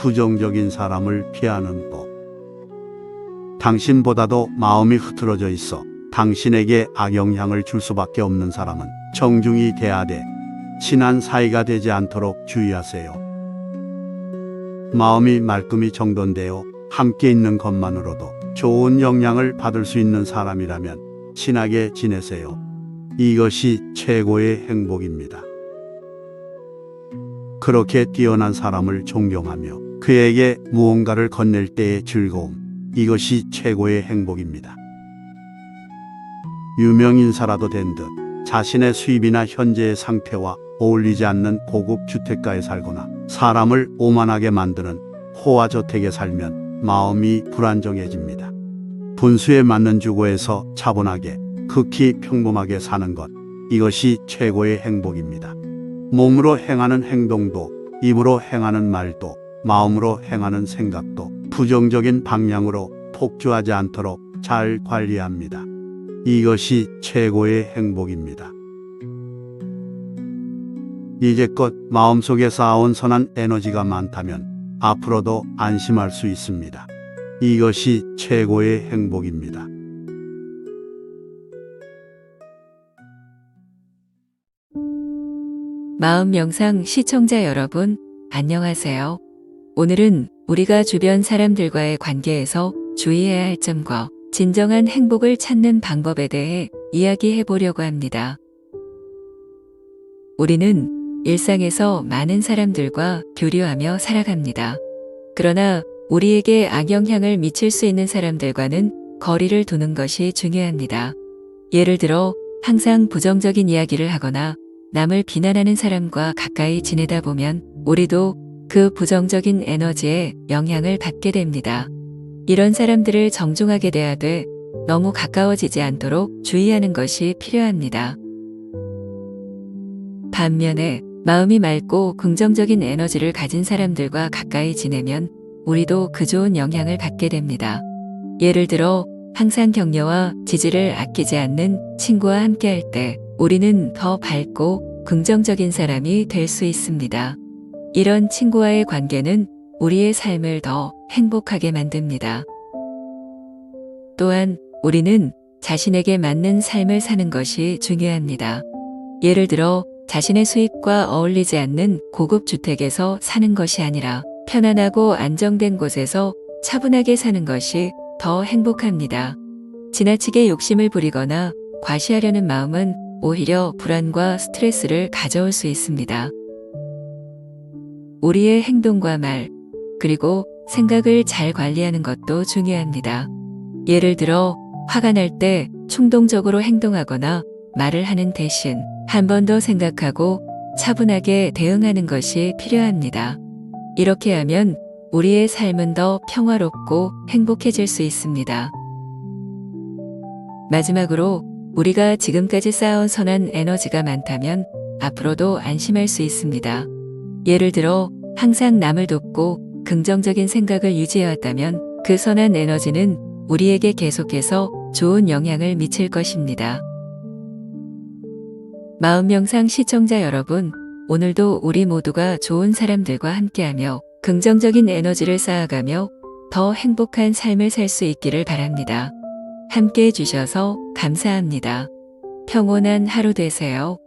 부정적인 사람을 피하는 법. 당신보다도 마음이 흐트러져 있어 당신에게 악영향을 줄 수밖에 없는 사람은 정중히 대하되 친한 사이가 되지 않도록 주의하세요. 마음이 말끔히 정돈되어 함께 있는 것만으로도 좋은 영향을 받을 수 있는 사람이라면 친하게 지내세요. 이것이 최고의 행복입니다. 그렇게 뛰어난 사람을 존경하며 그에게 무언가를 건넬 때의 즐거움, 이것이 최고의 행복입니다. 유명인사라도 된 듯 자신의 수입이나 현재의 상태와 어울리지 않는 고급 주택가에 살거나 사람을 오만하게 만드는 호화저택에 살면 마음이 불안정해집니다. 분수에 맞는 주거에서 차분하게 극히 평범하게 사는 것, 이것이 최고의 행복입니다. 몸으로 행하는 행동도, 입으로 행하는 말도, 마음으로 행하는 생각도 부정적인 방향으로 폭주하지 않도록 잘 관리합니다. 이것이 최고의 행복입니다. 이제껏 마음속에 쌓아온 선한 에너지가 많다면 앞으로도 안심할 수 있습니다. 이것이 최고의 행복입니다. 마음 명상 시청자 여러분, 안녕하세요. 오늘은 우리가 주변 사람들과의 관계에서 주의해야 할 점과 진정한 행복을 찾는 방법에 대해 이야기해 보려고 합니다. 우리는 일상에서 많은 사람들과 교류하며 살아갑니다. 그러나 우리에게 악영향을 미칠 수 있는 사람들과는 거리를 두는 것이 중요합니다. 예를 들어 항상 부정적인 이야기를 하거나 남을 비난하는 사람과 가까이 지내다 보면 우리도 그 부정적인 에너지에 영향을 받게 됩니다. 이런 사람들을 정중하게 대하되 너무 가까워지지 않도록 주의하는 것이 필요합니다. 반면에 마음이 맑고 긍정적인 에너지를 가진 사람들과 가까이 지내면 우리도 그 좋은 영향을 받게 됩니다. 예를 들어 항상 격려와 지지를 아끼지 않는 친구와 함께할 때 우리는 더 밝고 긍정적인 사람이 될 수 있습니다. 이런 친구와의 관계는 우리의 삶을 더 행복하게 만듭니다. 또한 우리는 자신에게 맞는 삶을 사는 것이 중요합니다. 예를 들어 자신의 수입과 어울리지 않는 고급 주택에서 사는 것이 아니라 편안하고 안정된 곳에서 차분하게 사는 것이 더 행복합니다. 지나치게 욕심을 부리거나 과시하려는 마음은 오히려 불안과 스트레스를 가져올 수 있습니다. 우리의 행동과 말, 그리고 생각을 잘 관리하는 것도 중요합니다. 예를 들어 화가 날 때 충동적으로 행동하거나 말을 하는 대신 한 번 더 생각하고 차분하게 대응하는 것이 필요합니다. 이렇게 하면 우리의 삶은 더 평화롭고 행복해질 수 있습니다. 마지막으로 우리가 지금까지 쌓아온 선한 에너지가 많다면 앞으로도 안심할 수 있습니다. 예를 들어 항상 남을 돕고 긍정적인 생각을 유지해왔다면 그 선한 에너지는 우리에게 계속해서 좋은 영향을 미칠 것입니다. 마음 명상 시청자 여러분, 오늘도 우리 모두가 좋은 사람들과 함께하며 긍정적인 에너지를 쌓아가며 더 행복한 삶을 살 수 있기를 바랍니다. 함께 해주셔서 감사합니다. 평온한 하루 되세요.